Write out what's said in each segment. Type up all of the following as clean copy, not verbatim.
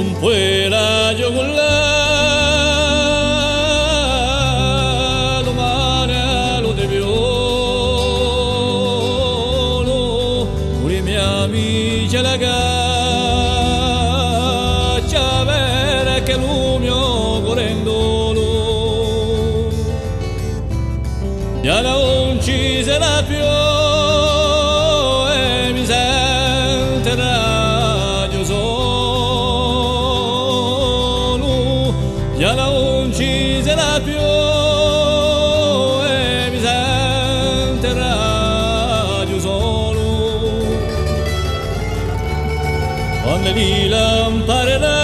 un puera giocula domani lo deviolo pure miei amici la caccia vera che lo mio correndolo già la uccise la più e mi sente raggio solo già la uccise la più e mi sente raggio solo quando li lampareranno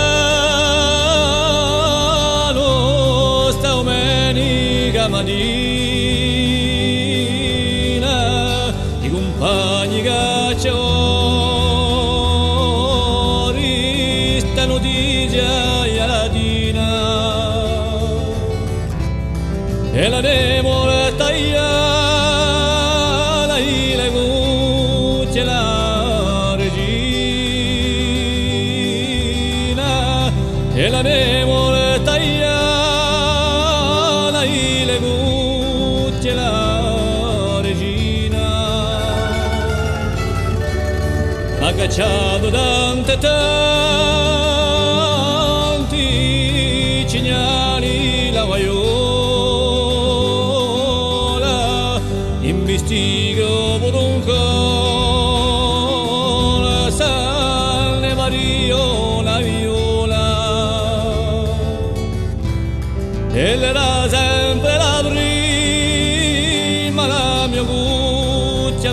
sta domenica mattina i compagni cacciatori sta notizia e latina e la demora tagliata le cucce la regina e la demora tagliata le cucce la regina ha cacciato tanti cignali la vaiola investigo poduncola Sanne Mario la viola e era sempre la prima la mia cuccia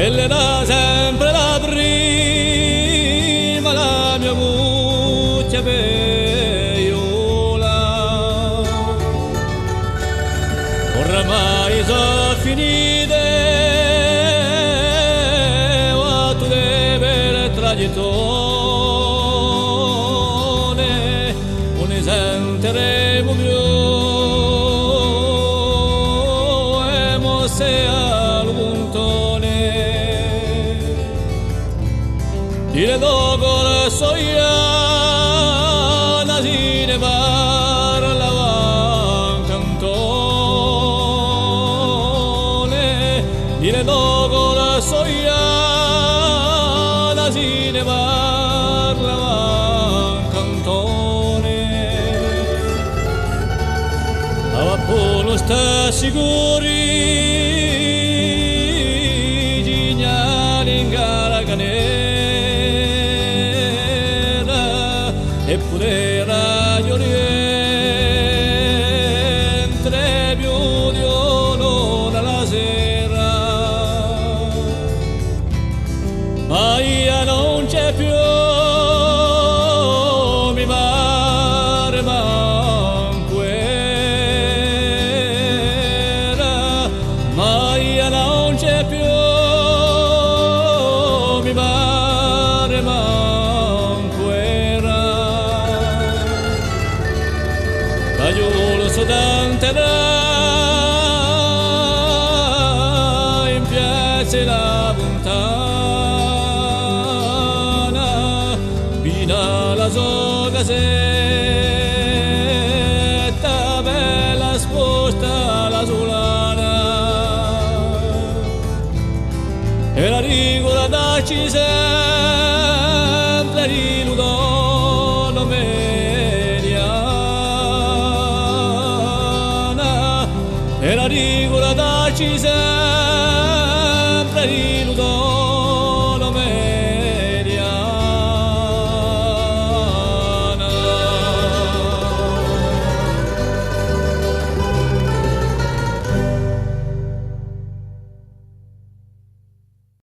ed era sempre la prima la mia cuccia peiola oramai sono finite a tu deve tragettone non ne sentiremo più e mosse al puntone dire dopo la soia si ne parlava cantone dire dopo la soia si ne parlava cantone a Apollo sta sicuri gignali in gara eppure Radio Oriente più di un'ora alla sera ma io non c'è più mi pare manco era ma io non c'è più mi pare manco era Fagiolo sodanterà in piazza la fontana fino alla sua casetta bella sposta la solana e la rigola daci sempre di Ludono e la rigola daci sempre di Ludono